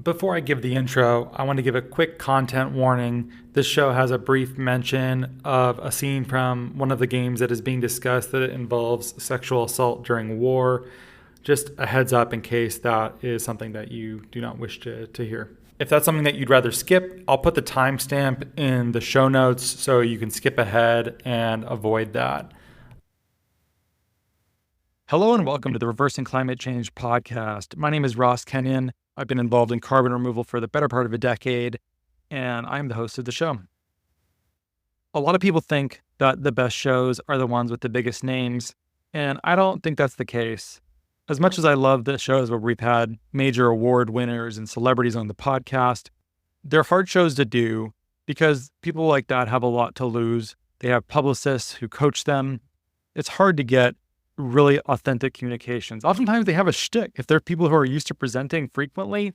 Before I give the intro, I want to give a quick content warning. This show has a brief mention of a scene from one of the games that is being discussed that involves sexual assault during war. Just a heads up in case that is something that you do not wish to hear. If that's something that you'd rather skip, I'll put the timestamp in the show notes so you can skip ahead and avoid that. Hello and welcome to the Reversing Climate Change podcast. My name is Ross Kenyon. I've been involved in carbon removal for the better part of a decade, and I'm the host of the show. A lot of people think that the best shows are the ones with the biggest names, and I don't think that's the case. As much as I love the shows where we've had major award winners and celebrities on the podcast, they're hard shows to do because people like that have a lot to lose. They have publicists who coach them. It's hard to get really authentic communications. Oftentimes they have a shtick. If they're people who are used to presenting frequently,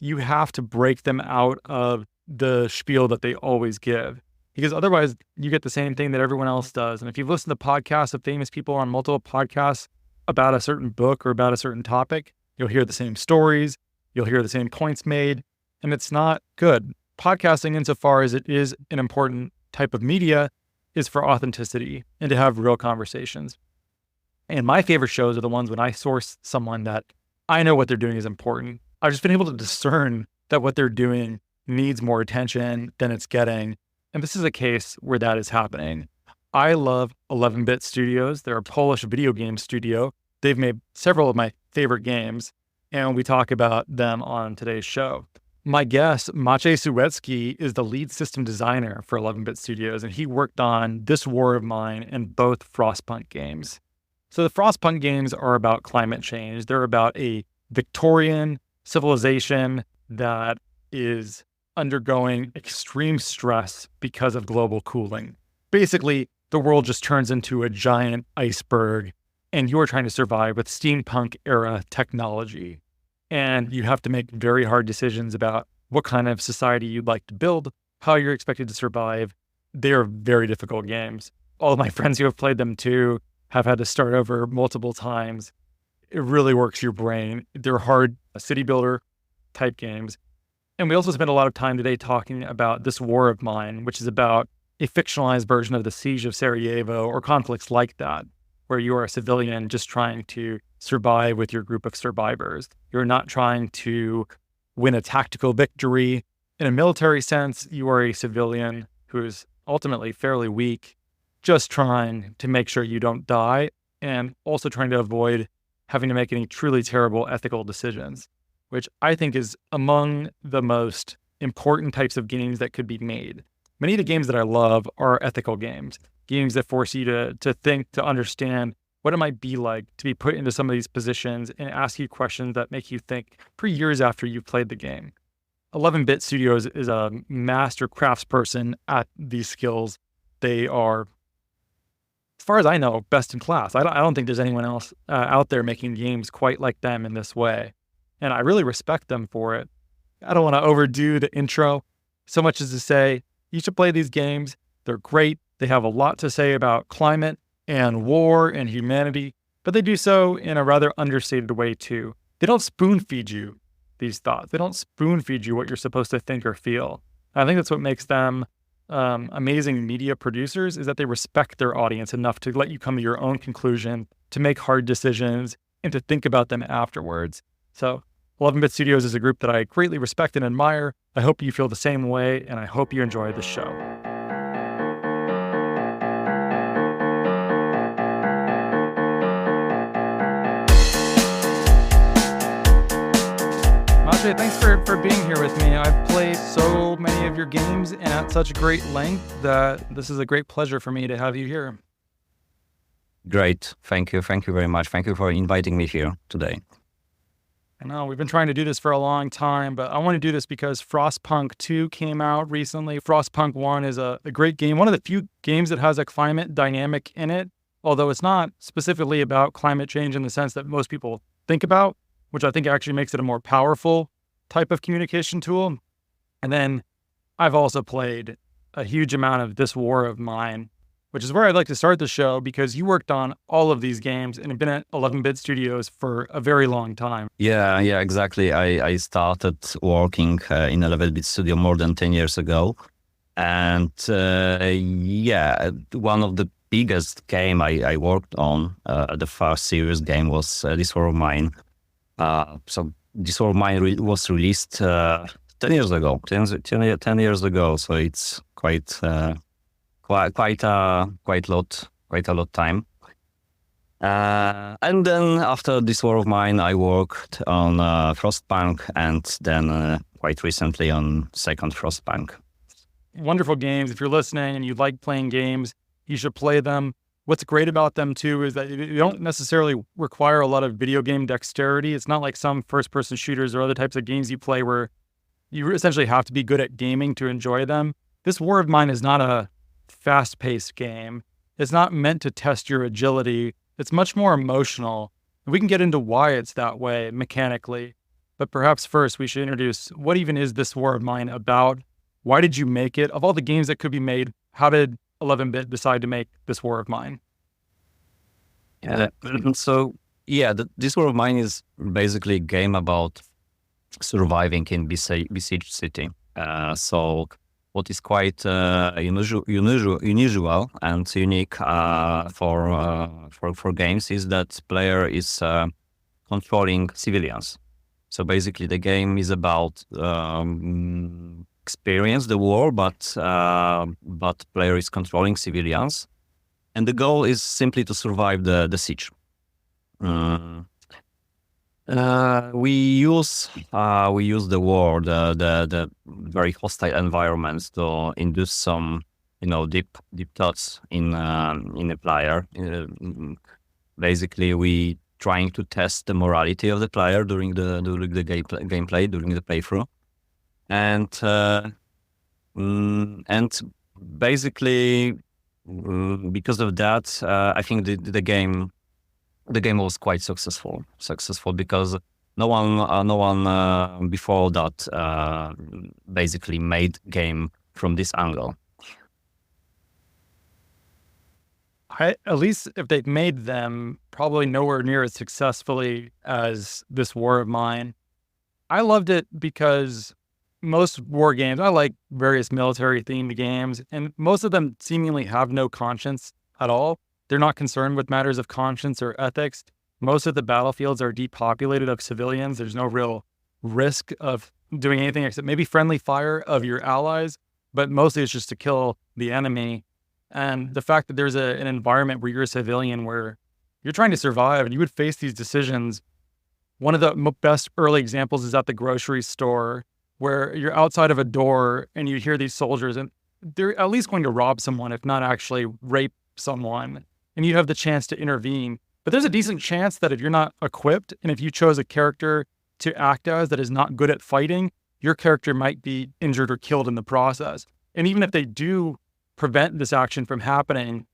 you have to break them out of the spiel that they always give, because otherwise you get the same thing that everyone else does. And if you've listened to podcasts of famous people on multiple podcasts about a certain book or about a certain topic, you'll hear the same stories, you'll hear the same points made, and it's not good. Podcasting, insofar as it is an important type of media, is for authenticity and to have real conversations. And my favorite shows are the ones when I source someone that I know what they're doing is important. I've just been able to discern that what they're doing needs more attention than it's getting. And this is a case where that is happening. I love 11-Bit Studios. They're a Polish video game studio. They've made several of my favorite games, and we talk about them on today's show. My guest, Maciej Sułecki, is the lead system designer for 11-Bit Studios, and he worked on This War of Mine and both Frostpunk games. So the Frostpunk games are about climate change. They're about a Victorian civilization that is undergoing extreme stress because of global cooling. Basically, the world just turns into a giant iceberg, and you're trying to survive with steampunk era technology. And you have to make very hard decisions about what kind of society you'd like to build, how you're expected to survive. They are very difficult games. All of my friends who have played them too have had to start over multiple times. It really works your brain. They're hard city builder type games. And we also spent a lot of time today talking about This War of Mine, which is about a fictionalized version of the siege of Sarajevo or conflicts like that, where you are a civilian just trying to survive with your group of survivors. You're not trying to win a tactical victory. In a military sense, you are a civilian who is ultimately fairly weak, just trying to make sure you don't die, and also trying to avoid having to make any truly terrible ethical decisions, which I think is among the most important types of games that could be made. Many of the games that I love are ethical games that force you to think, to understand what it might be like to be put into some of these positions and ask you questions that make you think for years after you've played the game. 11-Bit Studios is a master craftsperson at these skills. They are, as far as I know, best in class. I don't think there's anyone else out there making games quite like them in this way. And I really respect them for it. I don't want to overdo the intro so much as to say, you should play these games. They're great. They have a lot to say about climate and war and humanity, but they do so in a rather understated way too. They don't spoon feed you these thoughts. They don't spoon feed you what you're supposed to think or feel. I think that's what makes them amazing media producers, is that they respect their audience enough to let you come to your own conclusion, to make hard decisions, and to think about them afterwards. So 11-Bit Studios is a group that I greatly respect and admire. I hope you feel the same way, and I hope you enjoy the show. Maciej, thanks for being here with me. I've played so many of your games and at such great length that this is a great pleasure for me to have you here. Great. Thank you. Thank you very much. Thank you for inviting me here today. I know we've been trying to do this for a long time, but I want to do this because Frostpunk 2 came out recently. Frostpunk 1 is a great game, one of the few games that has a climate dynamic in it, although it's not specifically about climate change in the sense that most people think about, which I think actually makes it a more powerful type of communication tool. And then I've also played a huge amount of This War of Mine, which is where I'd like to start the show because you worked on all of these games and have been at 11-Bit Studios for a very long time. Yeah, exactly. I started working in 11-Bit Studio more than 10 years ago. And one of the biggest game I worked on, the first serious game was This War of Mine. So This War of Mine was released 10 years ago, 10 years ago. So it's quite a lot time. And then after This War of Mine, I worked on Frostpunk, and then quite recently on second Frostpunk. Wonderful games. If you're listening and you like playing games, you should play them. What's great about them too is that you don't necessarily require a lot of video game dexterity. It's not like some first-person shooters or other types of games you play where you essentially have to be good at gaming to enjoy them. This War of Mine is not a fast-paced game. It's not meant to test your agility. It's much more emotional. We can get into why it's that way mechanically. But perhaps first we should introduce what even is This War of Mine about? Why did you make it? Of all the games that could be made, how did 11-Bit decide to make This War of Mine? This War of Mine is basically a game about surviving in besieged city. So what is quite unusual and unique for games is that player is controlling civilians. So basically, the game is about experience the war, but player is controlling civilians, and the goal is simply to survive the siege. We use the war, the very hostile environments to induce some deep thoughts in the player. Basically, we trying to test the morality of the player during the gameplay, during the playthrough. And basically, because of that, I think the game was quite successful because no one before that basically made game from this angle. At least if they've made them, probably nowhere near as successfully as This War of Mine. I loved it because most war games, I like various military-themed games, and most of them seemingly have no conscience at all. They're not concerned with matters of conscience or ethics. Most of the battlefields are depopulated of civilians. There's no real risk of doing anything except maybe friendly fire of your allies, but mostly it's just to kill the enemy. And the fact that there's an environment where you're a civilian, where you're trying to survive and you would face these decisions. One of the best early examples is at the grocery store, where you're outside of a door and you hear these soldiers and they're at least going to rob someone, if not actually rape someone. And you have the chance to intervene. But there's a decent chance that if you're not equipped and if you chose a character to act as that is not good at fighting, your character might be injured or killed in the process. And even if they do prevent this action from happening,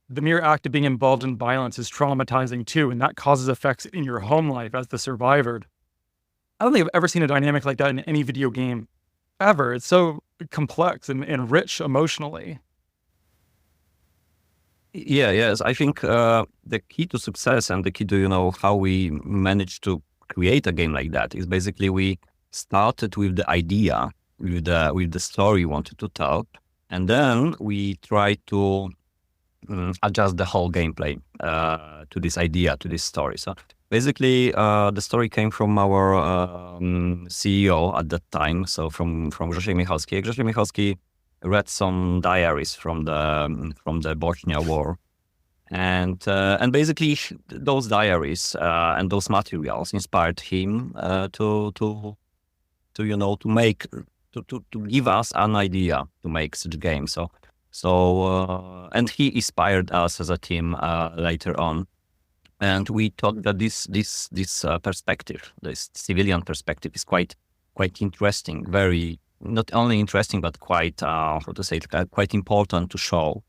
the mere act of being involved in violence is traumatizing too, and that causes effects in your home life as the survivor. I don't think I've ever seen a dynamic like that in any video game ever. It's so complex and rich emotionally. Yes. I think the key to success and the key to how we manage to create a game like that is basically we started with the idea, with the story we wanted to tell, and then we try to adjust the whole gameplay to this idea, to this story. So basically, the story came from our CEO at that time, so from Grzesiek Michalski. Grzesiek Michalski read some diaries from the Bosnia War, and basically those diaries and those materials inspired him to give us an idea to make such a game. So and he inspired us as a team later on. And we thought that this perspective, this civilian perspective, is quite interesting. Very not only interesting, but quite quite important to show.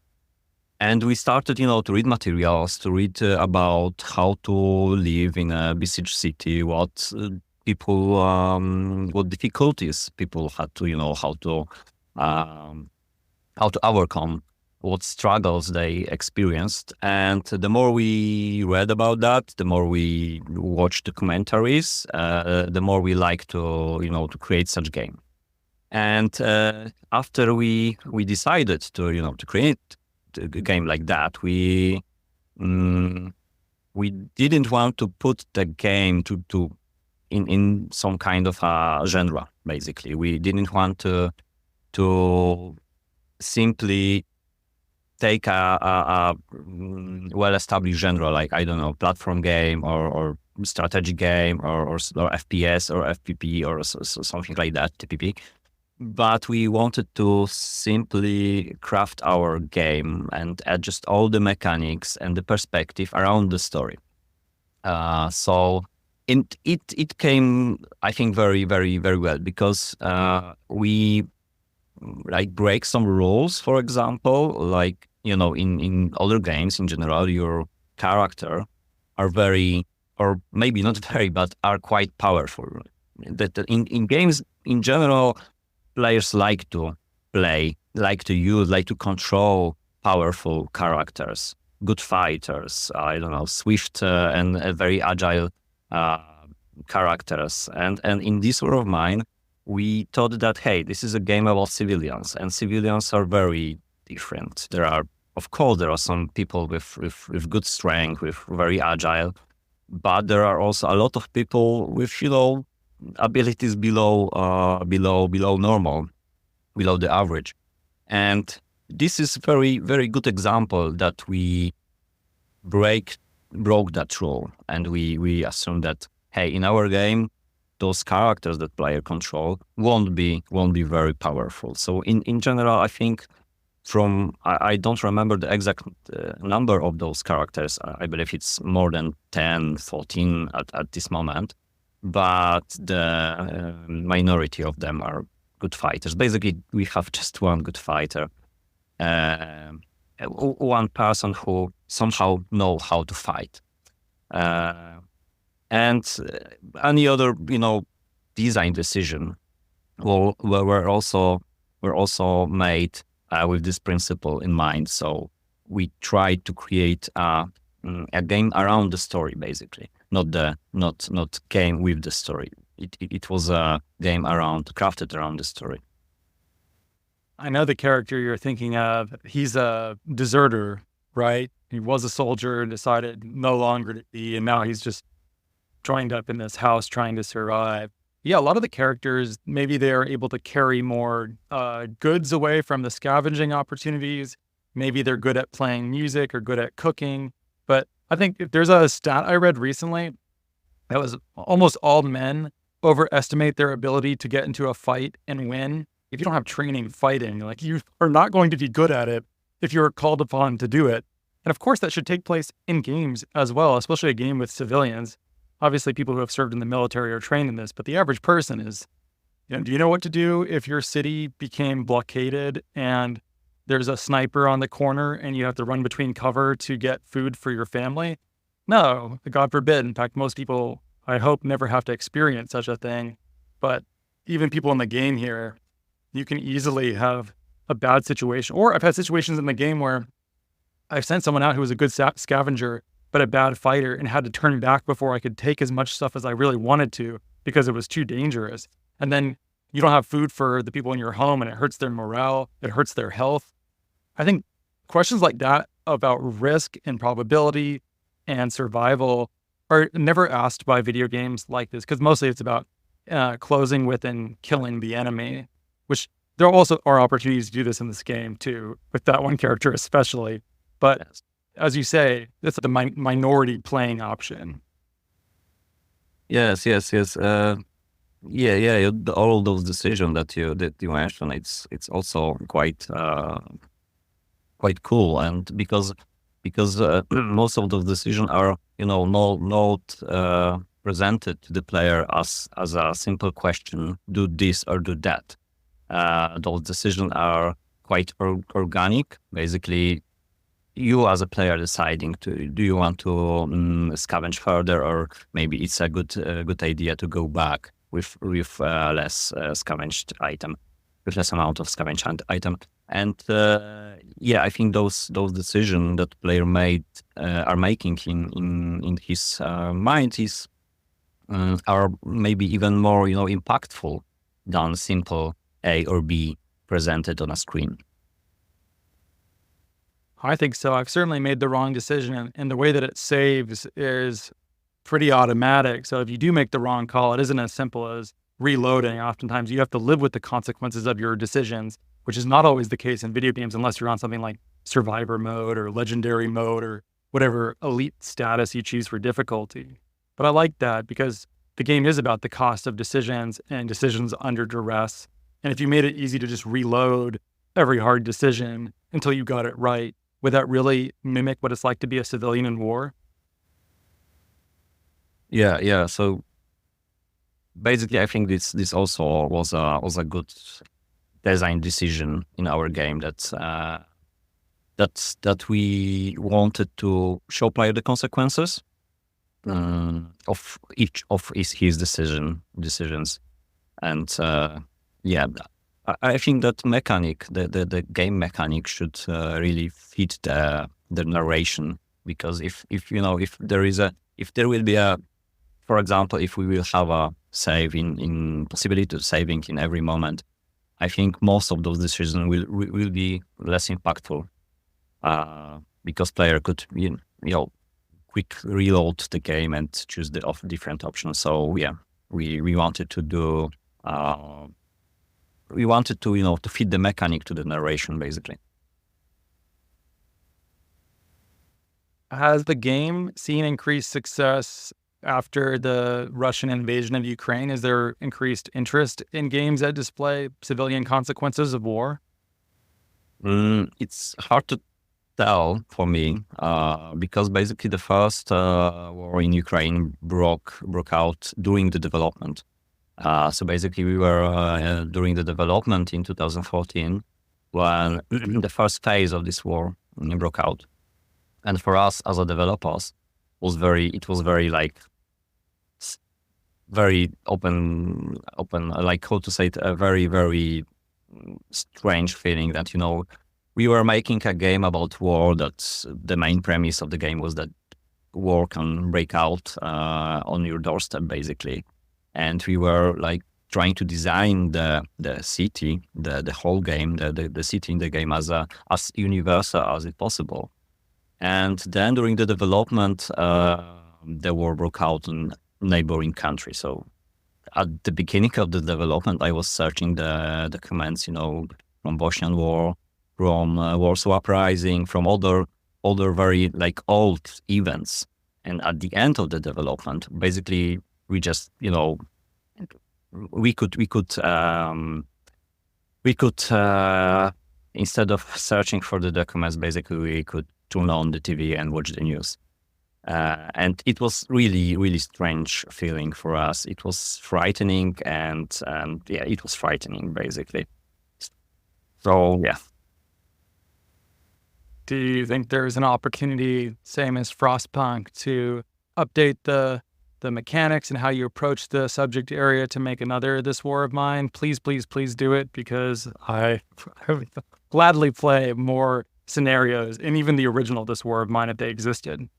And we started, to read materials, to read about how to live in a besieged city, what difficulties people had to, how to overcome what struggles they experienced. And the more we read about that, the more we watched documentaries, the more we like to create such game. And after we decided to create a game like that, we didn't want to put the game to in some kind of a genre. Basically, we didn't want to simply take a well-established genre, like, I don't know, platform game or strategy game or FPS or FPP or something like that, TPP. But we wanted to simply craft our game and adjust all the mechanics and the perspective around the story. So it came, I think, very, very, very well, because we like break some rules. For example, like, in other games in general, your character are very, or maybe not very, but are quite powerful. That in games in general, players like to play, like to use, like to control powerful characters, good fighters, I don't know, swift and very agile characters. And in this War of Mine, we thought that, hey, this is a game about civilians, and civilians are very different. Of course, there are some people with good strength, with very agile, but there are also a lot of people with, abilities below normal, below the average. And this is very, very good example that we broke that rule, and we assume that, hey, in our game, those characters that player control won't be very powerful. So in general, I think I don't remember the exact number of those characters. I believe it's more than 10, 14 at this moment. But the minority of them are good fighters. Basically, we have just one good fighter, one person who somehow know how to fight, and any other design decision were also made with this principle in mind. So we tried to create a game around the story, basically. Not game with the story. It was a game crafted around the story. I know the character you're thinking of. He's a deserter, right? He was a soldier and decided no longer to be, and now he's just joined up in this house trying to survive. Yeah, a lot of the characters, maybe they're able to carry more goods away from the scavenging opportunities. Maybe they're good at playing music or good at cooking. But I think if there's a stat I read recently that was almost all men overestimate their ability to get into a fight and win. If you don't have training fighting, like, you are not going to be good at it if you're called upon to do it. And of course, that should take place in games as well, especially a game with civilians. Obviously, people who have served in the military are trained in this, but the average person is, do you know what to do if your city became blockaded and there's a sniper on the corner and you have to run between cover to get food for your family? No, God forbid. In fact, most people, I hope, never have to experience such a thing. But even people in the game here, you can easily have a bad situation. Or I've had situations in the game where I've sent someone out who was a good scavenger, but a bad fighter, and had to turn back before I could take as much stuff as I really wanted to because it was too dangerous. And then you don't have food for the people in your home, and it hurts their morale, it hurts their health. I think questions like that about risk and probability and survival are never asked by video games like this, because mostly it's about closing with and killing the enemy, which there also are opportunities to do this in this game too, with that one character especially. But as you say, it's the minority playing option. Yes. All those decisions that you mentioned, it's also quite cool, and because most of those decisions are not presented to the player as a simple question, do this or do that. Those decisions are quite organic. Basically, you as a player deciding do you want to scavenge further, or maybe it's a good idea to go back with less scavenged item. with less amount of scavenge item. And I think those decisions that player are making in his mind are maybe even more impactful than simple A or B presented on a screen. I think so. I've certainly made the wrong decision, and the way that it saves is pretty automatic. So if you do make the wrong call, it isn't as simple as reloading. Oftentimes you have to live with the consequences of your decisions, which is not always the case in video games unless you're on something like survivor mode or legendary mode or whatever elite status you choose for difficulty. But I like that because the game is about the cost of decisions and decisions under duress. And if you made it easy to just reload every hard decision until you got it right, would that really mimic what it's like to be a civilian in war? Yeah. So basically, I think this also was a good design decision in our game that we wanted to show player the consequences of each of his decisions, and I think that mechanic, the game mechanic, should really fit the narration, because if there will be a, for example, if we will have a save in possibility of saving in every moment, I think most of those decisions will be less impactful, because player could quick reload the game and choose the different options. So we wanted to do. We wanted to fit the mechanic to the narration, basically. Has the game seen increased success after the Russian invasion of Ukraine? Is there increased interest in games that display civilian consequences of war? It's hard to tell for me, because basically the first war in Ukraine broke out during the development. So basically we were during the development in 2014 when the first phase of this war broke out. And for us as a developers, it was very like very open, like how to say it, a very, very strange feeling that, we were making a game about war, that the main premise of the game was that war can break out on your doorstep, basically. And we were like trying to design the city, the whole game, the city in the game as universal as it possible. And then during the development, the war broke out in neighboring countries. So at the beginning of the development, I was searching the documents, from Bosnian War, from Warsaw Uprising, from other very like old events. And at the end of the development, basically we just, we could instead of searching for the documents, basically we could turn on the TV and watch the news. And it was really, really strange feeling for us. It was frightening, and it was frightening, basically. So, yeah. Do you think there's an opportunity, same as Frostpunk, to update the mechanics and how you approach the subject area to make another This War of Mine? Please, please, please do it, because I would gladly play more scenarios, and even the original This War of Mine if they existed.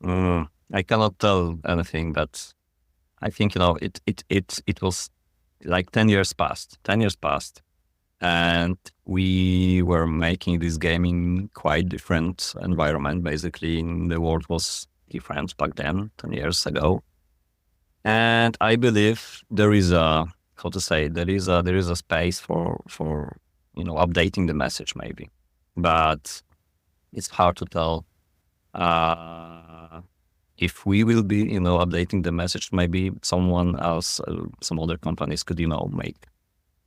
I cannot tell anything, but I think it was like 10 years past, and we were making this game in quite different environment. Basically, the world was different back then, 10 years ago, and I believe there is a space for updating the message, maybe, but it's hard to tell. If we will be, updating the message, maybe someone else, some other companies could,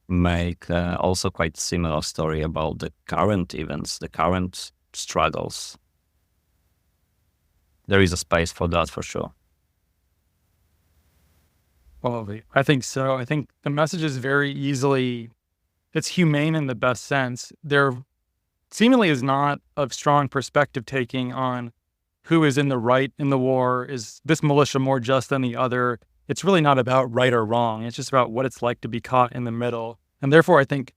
make also quite similar story about the current events, the current struggles. There is a space for that, for sure. Well, I think so. I think the message is it's humane in the best sense. There seemingly is not a strong perspective taking on who is in the right in the war. Is this militia more just than the other? It's really not about right or wrong. It's just about what it's like to be caught in the middle. And therefore, I think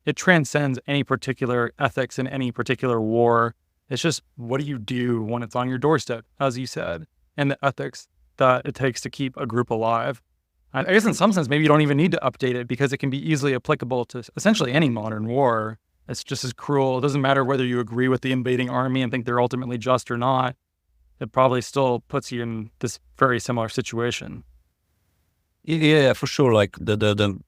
it transcends any particular ethics in any particular war. It's just, what do you do when it's on your doorstep, as you said, and the ethics that it takes to keep a group alive. I guess in some sense, maybe you don't even need to update it because it can be easily applicable to essentially any modern war. It's just as cruel. It doesn't matter whether you agree with the invading army and think they're ultimately just or not. It probably still puts you in this very similar situation. Yeah, for sure. Like the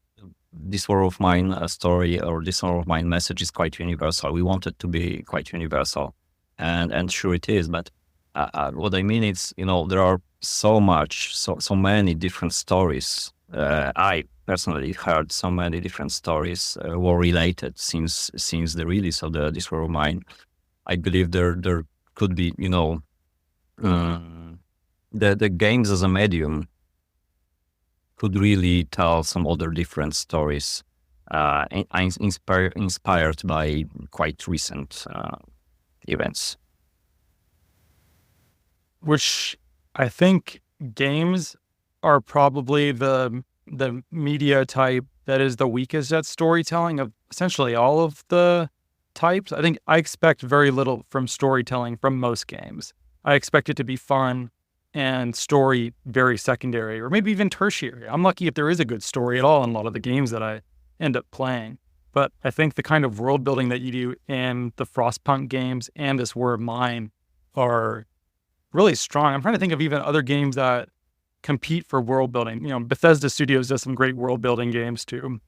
this War of Mine story, or this War of Mine message, is quite universal. We want it to be quite universal, and sure it is. But what I mean is, there are so many different stories. I personally heard so many different stories war related since the release of this War of Mine. I believe there could be, the games as a medium could really tell some other different stories, inspired by quite recent events. Which I think games are probably the media type that is the weakest at storytelling of essentially all of the types. I think I expect very little from storytelling from most games. I expect it to be fun and story very secondary, or maybe even tertiary. I'm lucky if there is a good story at all in a lot of the games that I end up playing. But I think the kind of world building that you do in the Frostpunk games and this War of Mine are really strong. I'm trying to think of even other games that compete for world building. Bethesda Studios does some great world building games too.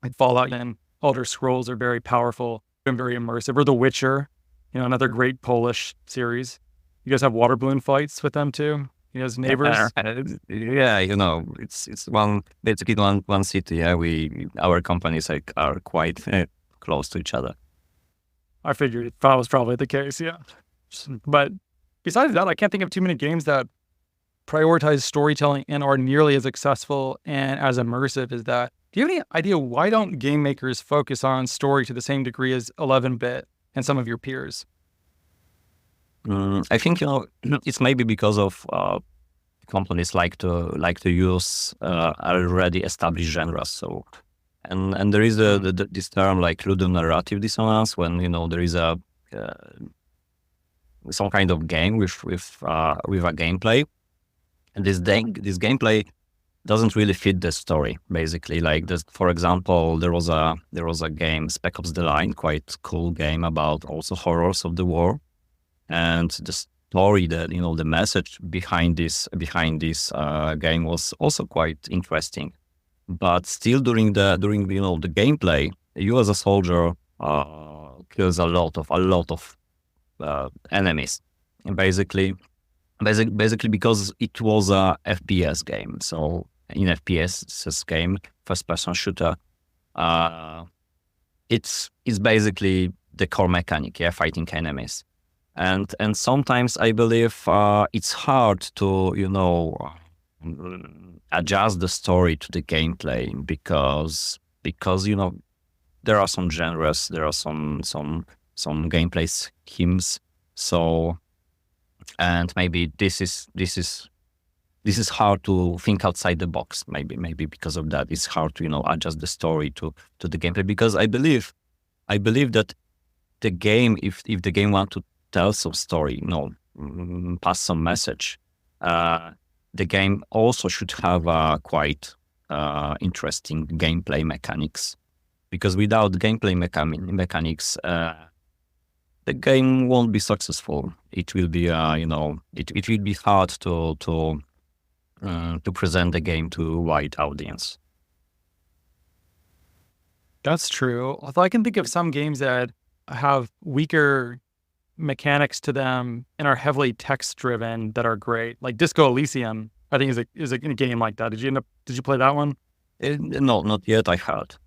Like Fallout and Elder Scrolls are very powerful and very immersive. Or The Witcher, another great Polish series. You guys have water balloon fights with them too? You guys neighbors? Yeah, it's basically one city. Yeah, our companies are quite close to each other. I figured that was probably the case, yeah. But besides that, I can't think of too many games that prioritize storytelling and are nearly as successful and as immersive as that. Do you have any idea why don't game makers focus on story to the same degree as 11-bit and some of your peers? I think it's maybe because of companies like to use already established genres. So, and there is this term like ludonarrative dissonance when there is a some kind of game with a gameplay, and this gameplay doesn't really fit the story. Basically, like this, for example, there was a game, Spec Ops: The Line, quite cool game about also horrors of the war. And the story that the message behind this game was also quite interesting, but still during the gameplay, you as a soldier kills a lot of enemies, and basically because it was a FPS game. So in FPS game, first person shooter, it's basically the core mechanic, fighting enemies. And sometimes I believe it's hard to adjust the story to the gameplay because there are some genres, there are some gameplay schemes. So, and maybe this is hard to think outside the box. Maybe because of that, it's hard to adjust the story to the gameplay, because I believe that the game, if the game wants to tell some story, pass some message, the game also should have quite interesting gameplay mechanics, because without gameplay mechanics, the game won't be successful. It will be it will be hard to present the game to a wide audience. That's true. Although I can think of some games that have weaker mechanics to them and are heavily text driven that are great. Like Disco Elysium, I think is a game like that. Did you play that one? No, not yet. I heard,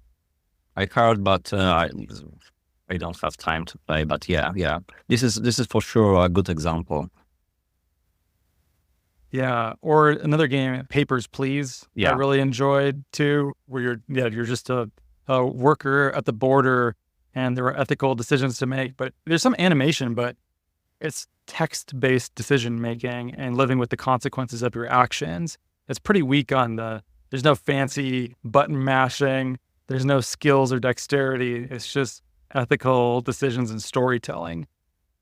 but I don't have time to play. But yeah. This is for sure a good example. Yeah, or another game, Papers, Please. Yeah. I really enjoyed too, where you're just a worker at the border, and there are ethical decisions to make. But there's some animation, but it's text-based decision making and living with the consequences of your actions. It's pretty weak on there's no fancy button mashing. There's no skills or dexterity. It's just ethical decisions and storytelling.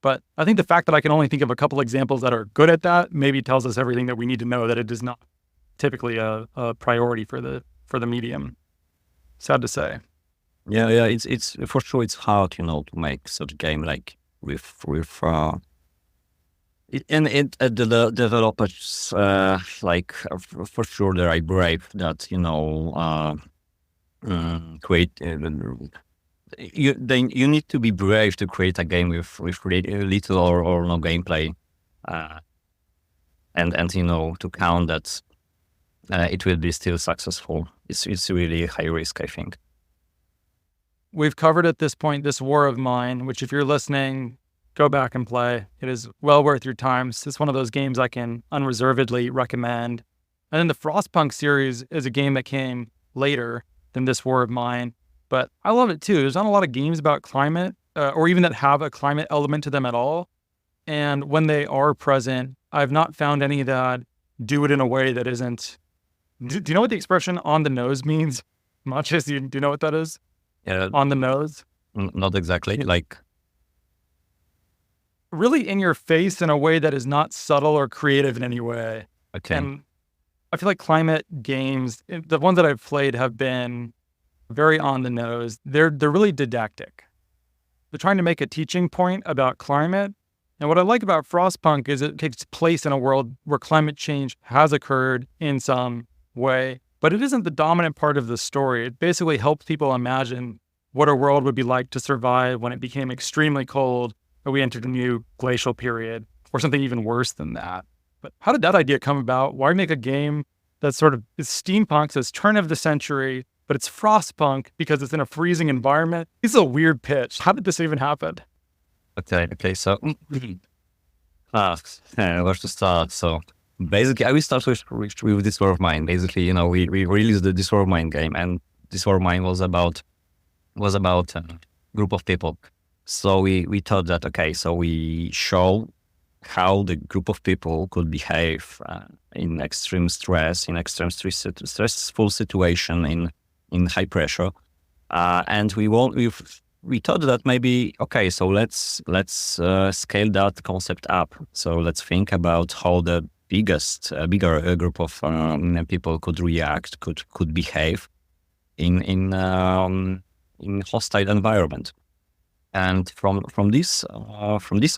But I think the fact that I can only think of a couple examples that are good at that maybe tells us everything that we need to know, that it is not typically a priority for the medium. Sad to say. Yeah, it's for sure it's hard, to make such a game like with the developers for sure they're brave that create. You need to be brave to create a game with little or no gameplay, and to count that it will be still successful. It's really high risk, I think. We've covered at this point this War of Mine, which if you're listening, go back and play. It is well worth your time. It's one of those games I can unreservedly recommend. And then the Frostpunk series is a game that came later than this War of Mine, but I love it too. There's not a lot of games about climate or even that have a climate element to them at all. And when they are present, I've not found any that do it in a way that isn't... Do you know what the expression on the nose means? Maciej, do you know what that is? On the nose? Not exactly. Like... really in your face in a way that is not subtle or creative in any way. Okay. And I feel like climate games, the ones that I've played, have been very on the nose. They're really didactic. They're trying to make a teaching point about climate. And what I like about Frostpunk is it takes place in a world where climate change has occurred in some way, but it isn't the dominant part of the story. It basically helps people imagine what a world would be like to survive when it became extremely cold, or we entered a new glacial period, or something even worse than that. But how did that idea come about? Why make a game that sort of is steampunk, so it's turn of the century, but it's Frostpunk because it's in a freezing environment? It's a weird pitch. How did this even happen? Okay, so where to start? So basically, I will start with This War of Mine. Basically, we released the This War of Mine game, and This War of Mine was about a group of people. So we thought that, okay, so we show how the group of people could behave in extreme stress, in extreme stressful situation, in high pressure, and we thought that maybe, okay, so let's scale that concept up. So let's think about how the bigger group of people could react, could behave in hostile environment. And from this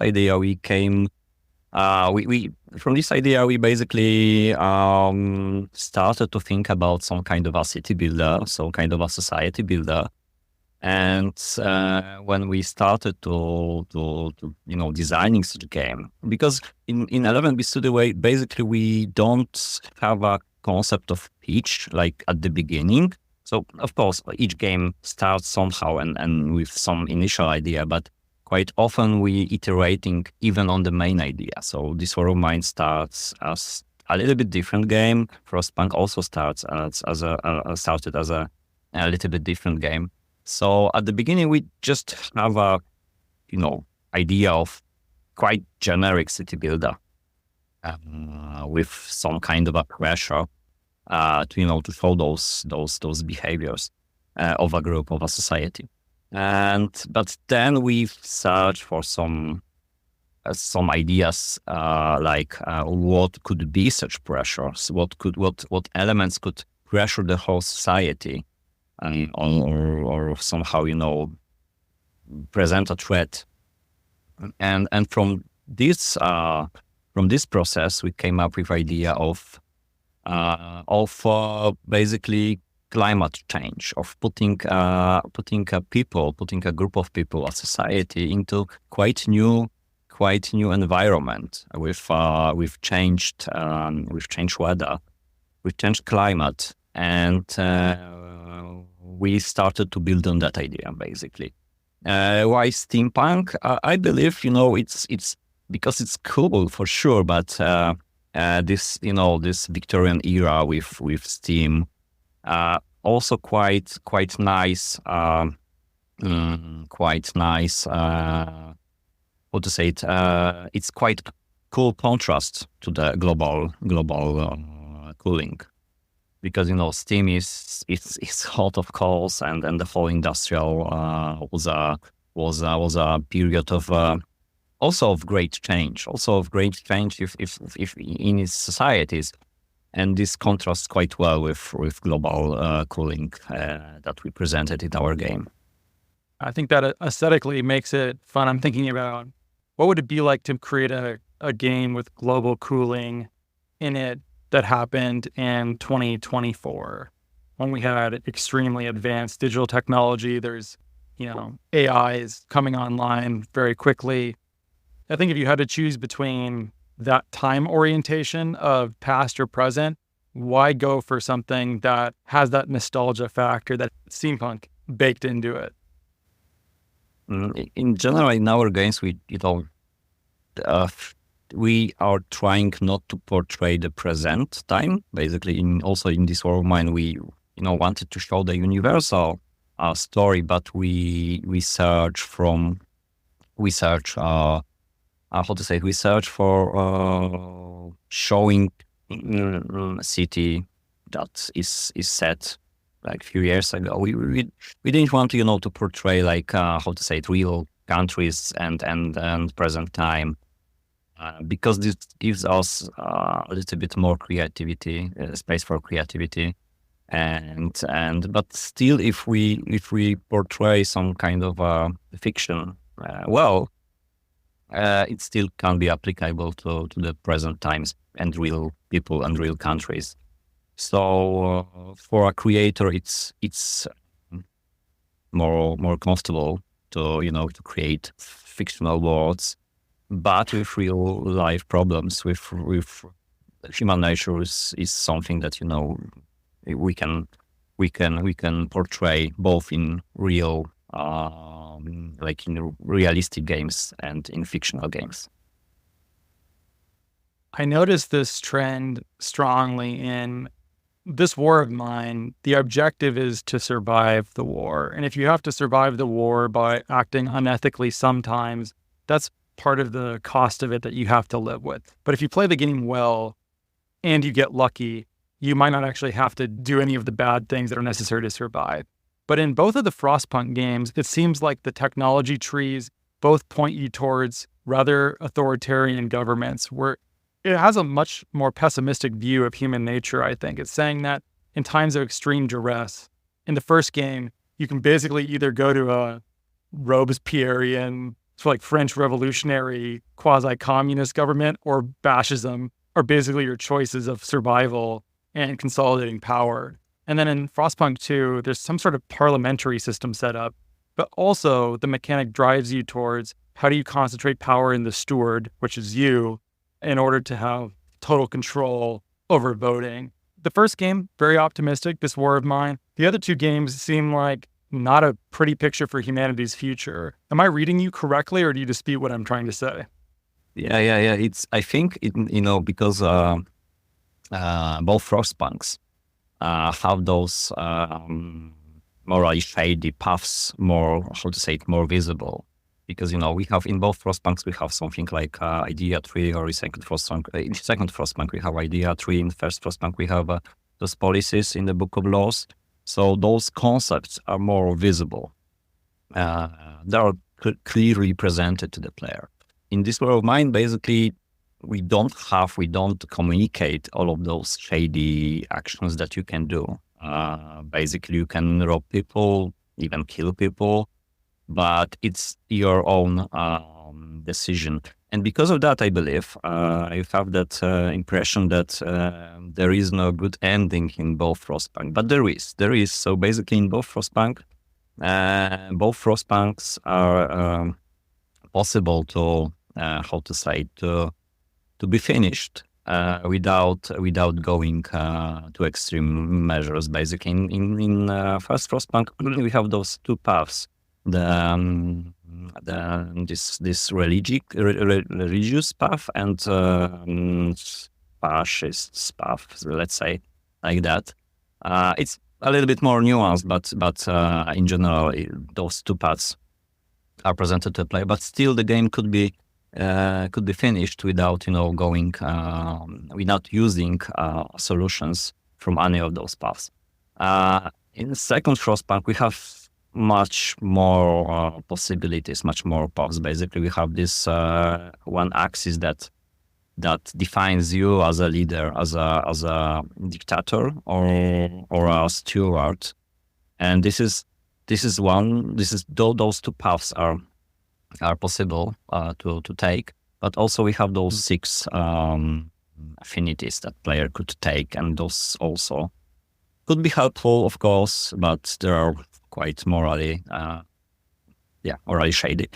idea we came. From this idea we basically started to think about some kind of a city builder, some kind of a society builder. And when we started to designing such a game, because in 11-bit Studio basically we don't have a concept of pitch like at the beginning. So of course each game starts somehow and with some initial idea, but quite often we iterating even on the main idea. So This War of Mine starts as a little bit different game. Frostpunk also started as a little bit different game. So at the beginning, we just have a, idea of quite generic city builder with some kind of a pressure to show those behaviors of a group, of a society. But then we search for some ideas like what could be such pressures, what elements could pressure the whole society. Or somehow present a threat, and from this process we came up with idea of basically climate change, of putting a group of people, a society into quite new environment with changed weather, with changed climate, and we started to build on that idea, basically. Why steampunk? I believe, it's because it's cool for sure, but this Victorian era with steam, also quite nice, how to say it? It's quite cool contrast to the global cooling. because Steam is hot, of course, and the whole industrial was a period of also of great change, if in its societies. And this contrasts quite well with global cooling that we presented in our game. I think that aesthetically makes it fun. I'm thinking about what would it be like to create a game with global cooling in it that happened in 2024 when we had extremely advanced digital technology. There's, AI is coming online very quickly. I think if you had to choose between that time orientation of past or present, why go for something that has that nostalgia factor, that steampunk baked into it? In general, in our games, we are trying not to portray the present time. Basically, also in this War of Mine, we wanted to show the universal story, but we search for showing a city that is set like a few years ago. We didn't want to portray real countries and present time, because this gives us a little bit more creativity, space for creativity, but still, if we portray some kind of fiction, it still can be applicable to the present times and real people and real countries. So for a creator, it's more comfortable to create fictional worlds, but with real life problems, with human nature is something that we can portray both in real, like in realistic games and in fictional games. I noticed this trend strongly in this War of Mine. The objective is to survive the war. And if you have to survive the war by acting unethically sometimes, that's part of the cost of it that you have to live with. But if you play the game well and you get lucky, you might not actually have to do any of the bad things that are necessary to survive. But in both of the Frostpunk games, it seems like the technology trees both point you towards rather authoritarian governments, where it has a much more pessimistic view of human nature, I think. It's saying that in times of extreme duress, in the first game, you can basically either go to a Robespierrean, like French revolutionary quasi-communist government, or fascism are basically your choices of survival and consolidating power. And then in Frostpunk 2, there's some sort of parliamentary system set up, but also the mechanic drives you towards how do you concentrate power in the steward, which is you, in order to have total control over voting. The first game, very optimistic, this War of Mine. The other two games seem like not a pretty picture for humanity's future. Am I reading you correctly, or do you dispute what I'm trying to say? Yeah. I think because both Frostpunks have those morally shady paths more visible. Because we have in both Frostpunks we have something like idea tree, or in second Frostpunk we have idea tree. In first Frostpunk we have those policies in the Book of Laws. So those concepts are more visible. They are clearly presented to the player. In this War of Mine, basically, we don't communicate all of those shady actions that you can do. Basically, you can rob people, even kill people, but it's your own decision. And because of that, I believe, I have that impression that there is no good ending in both Frostpunk, but there is. So basically in both Frostpunks are possible to be finished without going to extreme measures. Basically, in first Frostpunk, we have those two paths: this religious path and fascist path. Let's say like that. It's a little bit more nuanced, but in general, those two paths are presented to the player. But still, the game could be finished without without using solutions from any of those paths. In the second Frostpunk, we have much more possibilities, much more paths. Basically, we have this one axis that defines you as a leader, as a dictator or a steward, and those two paths are possible to take. But also we have those 6 affinities that player could take, and those also could be helpful, of course, but they are quite morally shady.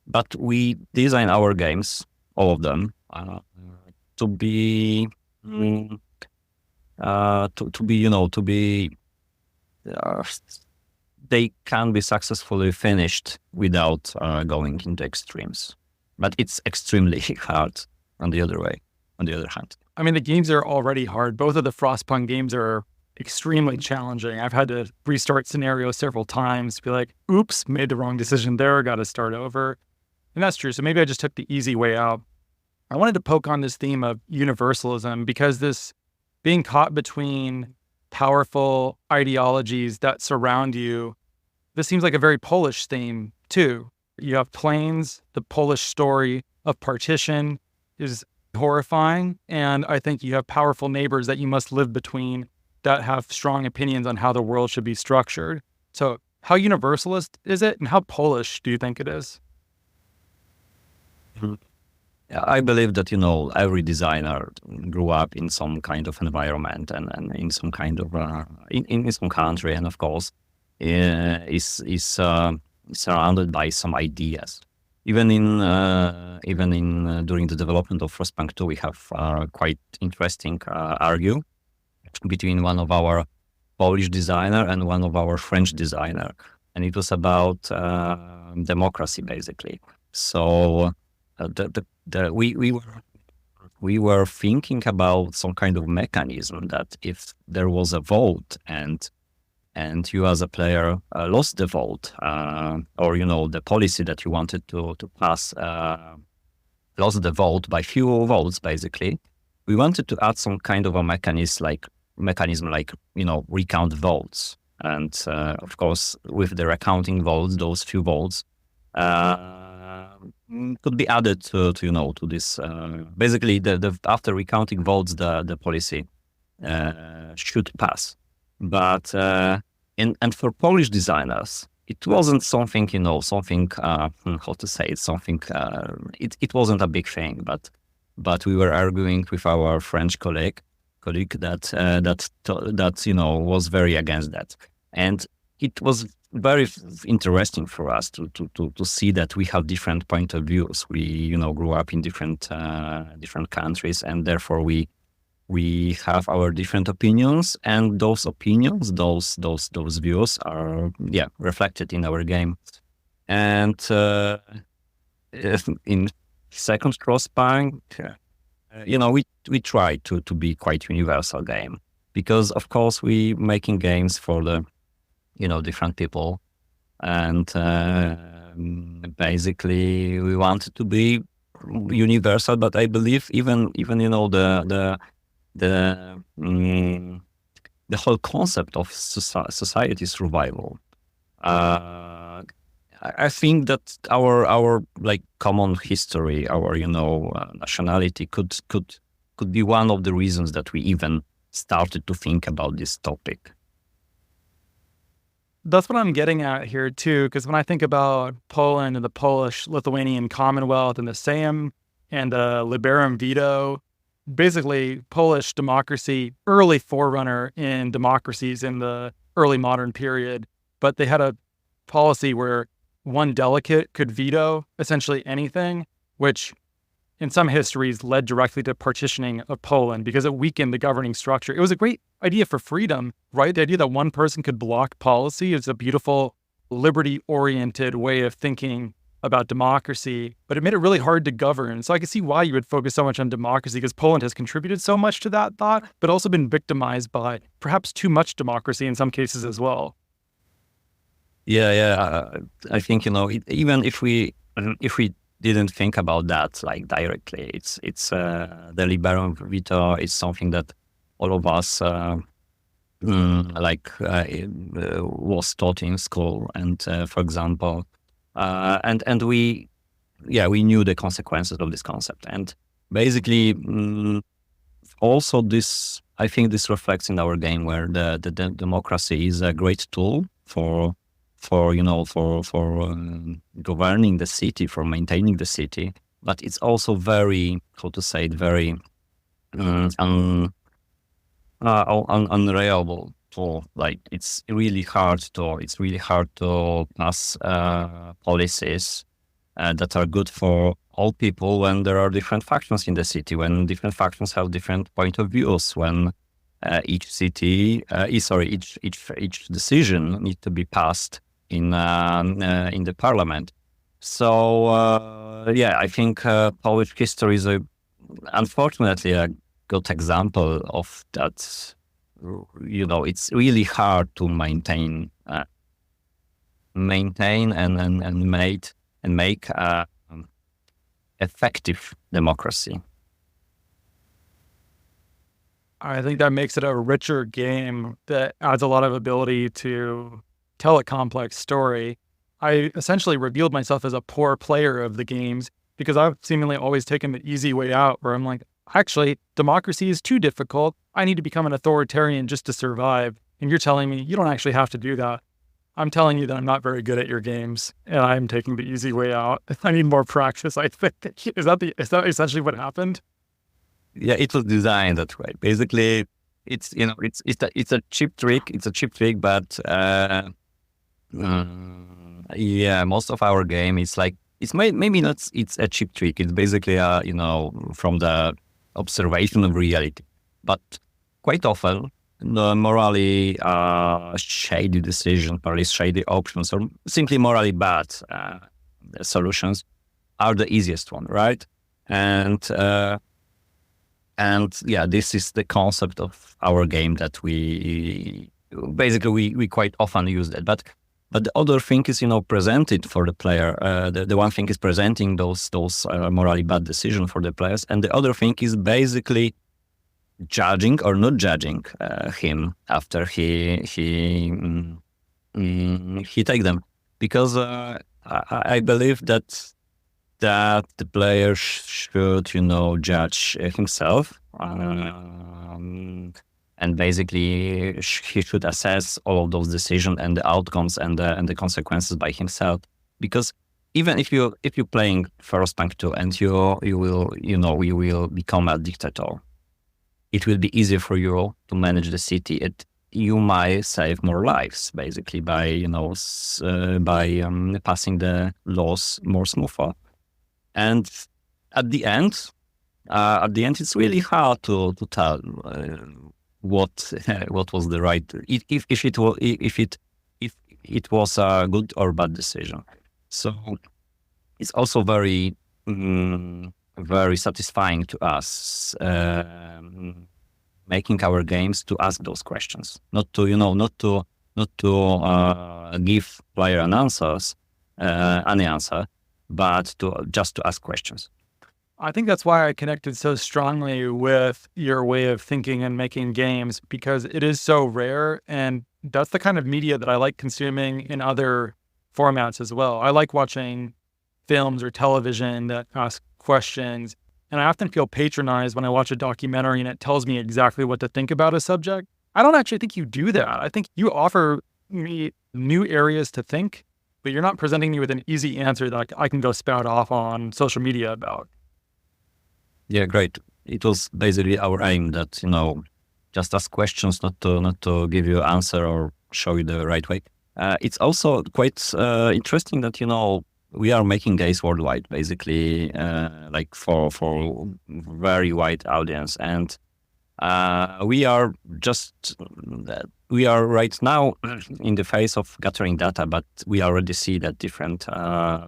But we design our games, all of them, to be they can be successfully finished without going into extremes. But it's extremely hard on the other hand. I mean, the games are already hard. Both of the Frostpunk games are extremely challenging. I've had to restart scenarios several times, be like, oops, made the wrong decision there, got to start over. And that's true. So maybe I just took the easy way out. I wanted to poke on this theme of universalism, because this being caught between powerful ideologies that surround you, this seems like a very Polish theme too. You have Plains, the Polish story of partition is horrifying. And I think you have powerful neighbors that you must live between that have strong opinions on how the world should be structured. So how universalist is it, and how Polish do you think it is? I believe that, every designer grew up in some kind of environment and in some kind of, in some country, and of course, is surrounded by some ideas. Even during the development of Frostpunk 2, we have quite interesting argue between one of our Polish designer and one of our French designer, and it was about democracy, basically. So we were thinking about some kind of mechanism that if there was a vote and you as a player lost the vote, or the policy that you wanted to pass lost the vote by few votes, basically, we wanted to add some kind of a mechanism like recount votes, and of course with the recounting votes, those few votes could be added to this. Basically, the after recounting votes, the policy should pass. But and for Polish designers, it wasn't something how to say it, something. It wasn't a big thing, but we were arguing with our French colleague that was very against that, and it was very interesting for us to see that we have different point of views. We grew up in different countries, and therefore we have our different opinions, and those opinions, those views are reflected in our game. And in second Frostpunk, we try to be quite universal game, because of course we making games for the different people, and basically we wanted to be universal. But I believe even the whole concept of society survival. I think that our like common history, our nationality could be one of the reasons that we even started to think about this topic. That's what I'm getting at here too, because when I think about Poland and the Polish-Lithuanian Commonwealth and the Sejm and the Liberum Veto, basically Polish democracy, early forerunner in democracies in the early modern period, but they had a policy where one delegate could veto essentially anything, which in some histories led directly to partitioning of Poland because it weakened the governing structure. It was a great idea for freedom, right? The idea that one person could block policy is a beautiful, liberty-oriented way of thinking about democracy, but it made it really hard to govern. So I can see why you would focus so much on democracy, because Poland has contributed so much to that thought, but also been victimized by perhaps too much democracy in some cases as well. Yeah. I think, even if we didn't think about that like directly, it's the Liberum Veto is something that all of us was taught in school, and for example, and we knew the consequences of this concept, and basically also this, I think this reflects in our game, where the democracy is a great tool for governing the city, for maintaining the city, but it's also very, how to say it, very unreliable tool. Like it's really hard to pass policies that are good for all people when there are different factions in the city, when different factions have different point of views, when each decision needs to be passed in the parliament. So I think Polish history is unfortunately a good example of that. It's really hard to maintain and make effective democracy. I think that makes it a richer game that adds a lot of ability to tell a complex story. I essentially revealed myself as a poor player of the games because I've seemingly always taken the easy way out, where I'm like, actually, democracy is too difficult. I need to become an authoritarian just to survive. And you're telling me you don't actually have to do that. I'm telling you that I'm not very good at your games, and I'm taking the easy way out. I need more practice, I think. Is that essentially what happened? Yeah, it was designed that way. Basically, it's a cheap trick. It's a cheap trick, but most of our game is like, it's maybe not. It's a cheap trick. It's basically from the observation of reality, but quite often the morally shady decision, morally shady options, or simply morally bad solutions are the easiest one, right? And this is the concept of our game, that we quite often use that. But the other thing is, presented for the player. The one thing is presenting those morally bad decisions for the players, and the other thing is basically judging or not judging him after he take them, because I believe that the player should judge himself, and basically he should assess all of those decisions and the outcomes and the consequences by himself. Because even if you're playing Frostpunk 2 and you will become a dictator, it will be easier for you to manage the city. You might save more lives, basically, by passing the laws more smoothly. And at the end, it's really hard to tell what was the right, if it was a good or bad decision. So it's also very very satisfying to us, making our games, to ask those questions, not to give player any answer, but just to ask questions. I think that's why I connected so strongly with your way of thinking and making games, because it is so rare, and that's the kind of media that I like consuming in other formats as well. I like watching films or television that ask questions, and I often feel patronized when I watch a documentary and it tells me exactly what to think about a subject. I don't actually think you do that. I think you offer me new areas to think, but you're not presenting me with an easy answer that I can go spout off on social media about. Yeah, great. It was basically our aim that, just ask questions, not to give you an answer or show you the right way. It's also quite interesting that, we are making games worldwide, basically, like for very wide audience. And we are right now in the phase of gathering data, but we already see that different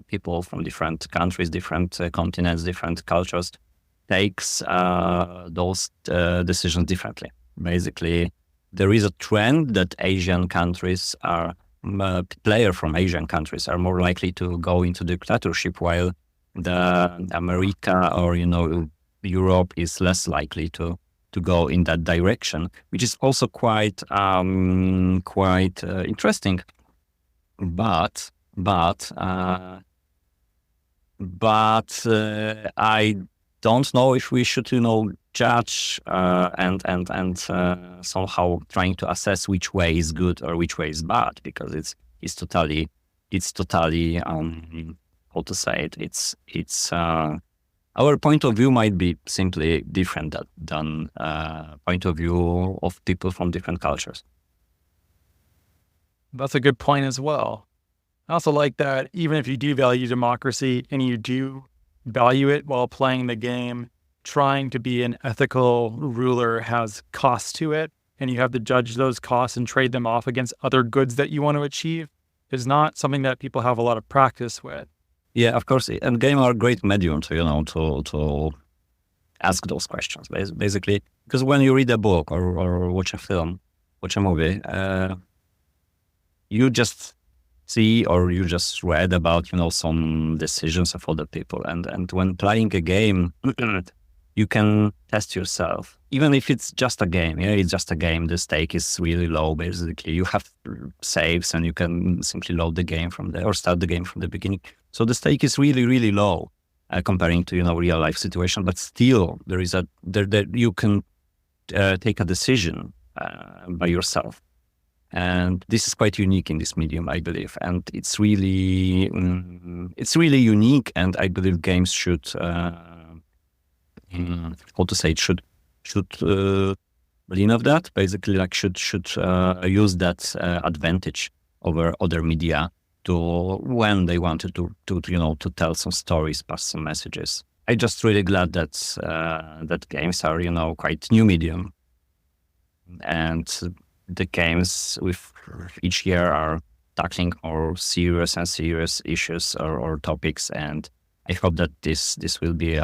people from different countries, different continents, different cultures takes those decisions differently. Basically, there is a trend that Asian countries players from Asian countries are more likely to go into dictatorship, while the America or Europe is less likely to to go in that direction, which is also quite interesting. But I don't know if we should, judge and somehow trying to assess which way is good or which way is bad, because it's totally how to say it. It's our point of view might be simply different than point of view of people from different cultures. That's a good point as well. I also like that even if you do value democracy and you do value it while playing the game, trying to be an ethical ruler has costs to it, and you have to judge those costs and trade them off against other goods that you want to achieve is not something that people have a lot of practice with. Yeah, of course. And games are a great medium to ask those questions, basically. Because when you read a book or watch a film, watch a movie, you just see or you just read about, some decisions of other people. And when playing a game, you can test yourself. Even if it's just a game, it's just a game. The stake is really low, basically. You have saves and you can simply load the game from there or start the game from the beginning. So the stake is really, really low comparing to, real life situation. But still, you can take a decision by yourself. And this is quite unique in this medium, I believe. And it's really unique. And I believe games should, should lean of that. Basically, should use that advantage over other media to when they wanted to tell some stories, pass some messages. I'm just really glad that games are quite new medium, and the games with each year are tackling more serious issues or topics, and I hope that this will be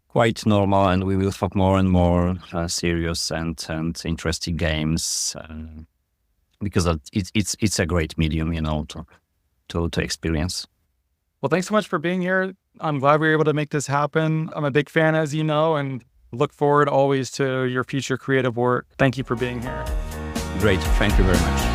quite normal, and we will have more and more serious and interesting games because it's a great medium, to experience. Well, thanks so much for being here. I'm glad we were able to make this happen. I'm a big fan, as you know, and look forward always to your future creative work. Thank you for being here. Great. Thank you very much.